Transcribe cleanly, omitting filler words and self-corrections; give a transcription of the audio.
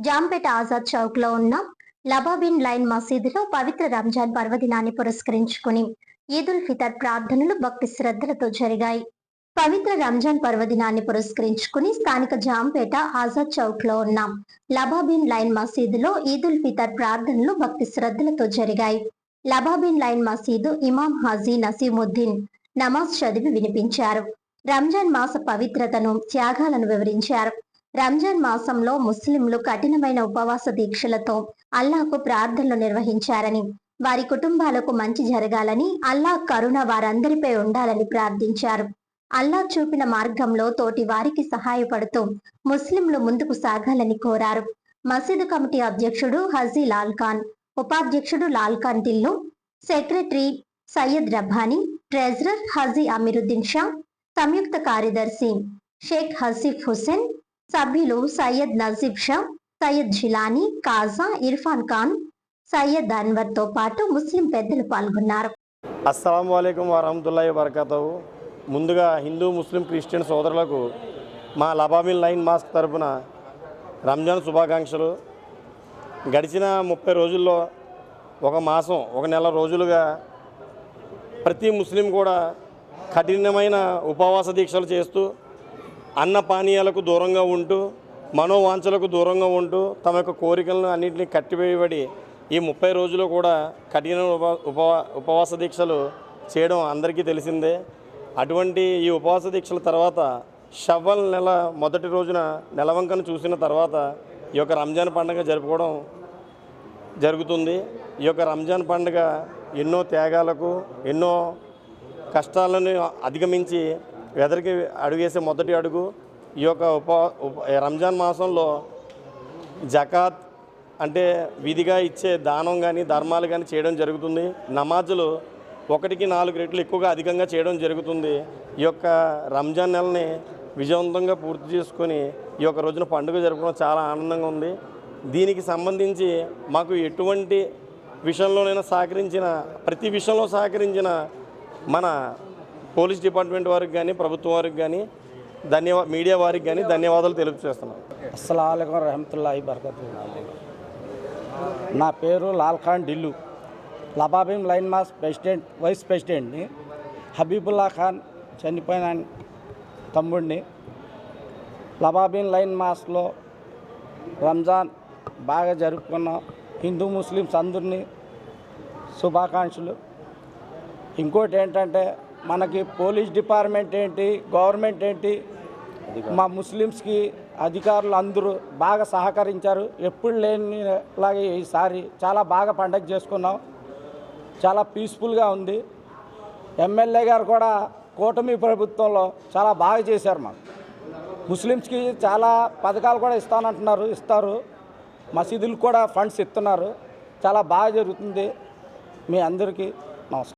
జాంపేట ఆజాద్ చౌక్ లో ఉన్న లబాబిన్ లైన్ మసీదులో పవిత్ర రంజాన్ పర్వదినాన్ని పురస్కరించుకుని ఈదుల్ ఫితర్ ప్రార్థనలు భక్తి శ్రద్ధలతో జరిగాయి. పవిత్ర రంజాన్ పర్వదినాన్ని పురస్కరించుకుని స్థానిక జాంపేట ఆజాద్ చౌక్ లో ఉన్న లబాబిన్ లైన్ మసీదులో ఈదుల్ ఫితర్ ప్రార్థనలు భక్తి శ్రద్ధలతో జరిగాయి. లబాబిన్ లైన్ మసీదు ఇమాం హాజీ నసీముద్దీన్ నమాజ్ చదివి వినిపించారు. రంజాన్ మాస పవిత్రతను, త్యాగాలను వివరించారు. రంజాన్ మాసంలో ముస్లింలు కఠినమైన ఉపవాస దీక్షలతో అల్లాహకు ప్రార్థనలు నిర్వహించారని, వారి కుటుంబాలకు మంచి జరగాలని, అల్లాహ్ కరుణ వారందరిపై ఉండాలని ప్రార్థించారు. అల్లాహ్ చూపిన మార్గంలో తోటి వారికి సహాయపడుతూ ముస్లింలు ముందుకు సాగాలని కోరారు. మసీదు కమిటీ అధ్యక్షుడు హజీ లాల్ ఖాన్, ఉపాధ్యక్షుడు లాల్ ఖాన్ టిల్లు, సెక్రటరీ సయ్యద్ రబ్బానీ, ట్రెజరర్ హజీ అమీరుద్దీన్ షా, సంయుక్త కార్యదర్శి షేక్ హసీఫ్ హుసేన్, సభ్యులు సయ్యద్ నజీబ్ షా, సయ్యద్ జిలానీ, కాజా, ఇర్ఫాన్ ఖాన్, సయ్యద్ అన్వర్ తో పాటు ముస్లిం పెద్దలు పాల్గొన్నారు. అస్సలాము అలైకుం వరహమతుల్లాహి వబరకాతుహు. ముందుగా హిందూ, ముస్లిం, క్రిస్టియన్ సోదరులకు మా లబాబిన్ లైన్ మాస్క్ తరపున రంజాన్ శుభాకాంక్షలు. గడిచిన 30 రోజుల్లో ఒక మాసం, ఒక నెల రోజులుగా ప్రతి ముస్లిం కూడా కఠినమైన ఉపవాస దీక్షలు చేస్తూ అన్న పానీయాలకు దూరంగా ఉంటూ, మనోవాంఛలకు దూరంగా ఉంటూ, తమ యొక్క కోరికలను అన్నింటినీ కట్టివేయబడి ఈ 30 రోజులు కూడా కఠిన ఉపవాస దీక్షలు చేయడం అందరికీ తెలిసిందే. అటువంటి ఈ ఉపవాస దీక్షల తర్వాత షవ్వల్ నెల మొదటి రోజున నెలవంకను చూసిన తర్వాత ఈ యొక్క రంజాన్ పండుగ జరుపుకోవడం జరుగుతుంది. ఈ యొక్క రంజాన్ పండుగ ఎన్నో త్యాగాలకు, ఎన్నో కష్టాలను అధిగమించి ఎదరికి అడుగేసే మొదటి అడుగు. ఈ యొక్క రంజాన్ మాసంలో జకాత్ అంటే విధిగా ఇచ్చే దానం కానీ, ధర్మాలు కానీ చేయడం జరుగుతుంది. నమాజులు 1కి 4 రెట్లు ఎక్కువగా అధికంగా చేయడం జరుగుతుంది. ఈ యొక్క రంజాన్ నెలని విజయవంతంగా పూర్తి చేసుకొని ఈ యొక్క రోజున పండుగ జరుపుకోవడం చాలా ఆనందంగా ఉంది. దీనికి సంబంధించి మాకు ఎటువంటి విషయంలోనైనా ప్రతి విషయంలో సహకరించిన మన పోలీస్ డిపార్ట్మెంట్ వారికి కానీ, ప్రభుత్వం వారికి కానీ, మీడియా వారికి కానీ ధన్యవాదాలు తెలియజేస్తున్నాను. అస్సలాము అలైకుం వరహమతుల్లాహి వబరకాతుహు. నా పేరు లాల్ ఖాన్ ఢిల్లు. లబాబిన్ లైన్ మాస్ వైస్ ప్రెసిడెంట్ని. హబీబుల్లా ఖాన్ చనిపోయిన తమ్ముడిని. లబాబిన్ లైన్ మాస్లో రంజాన్ బాగా జరుపుకున్నాం. హిందూ, ముస్లిమ్స్ అందరినీ శుభాకాంక్షలు. ఇంకోటి ఏంటంటే, మనకి పోలీస్ డిపార్ట్మెంట్ ఏంటి, గవర్నమెంట్ ఏంటి, మా ముస్లిమ్స్కి అధికారులు అందరూ బాగా సహకరించారు. ఎప్పుడు లేనిలాగే ఈసారి చాలా బాగా పండగ చేసుకున్నాం. చాలా పీస్ఫుల్గా ఉంది. ఎమ్మెల్యే గారు కూడా కూటమి ప్రభుత్వంలో చాలా బాగా చేశారు. మాకు ముస్లిమ్స్కి చాలా పథకాలు కూడా ఇస్తానంటున్నారు, ఇస్తారు. మసీదులకు కూడా ఫండ్స్ ఇస్తున్నారు. చాలా బాగా జరుగుతుంది. మీ అందరికీ నమస్కారం.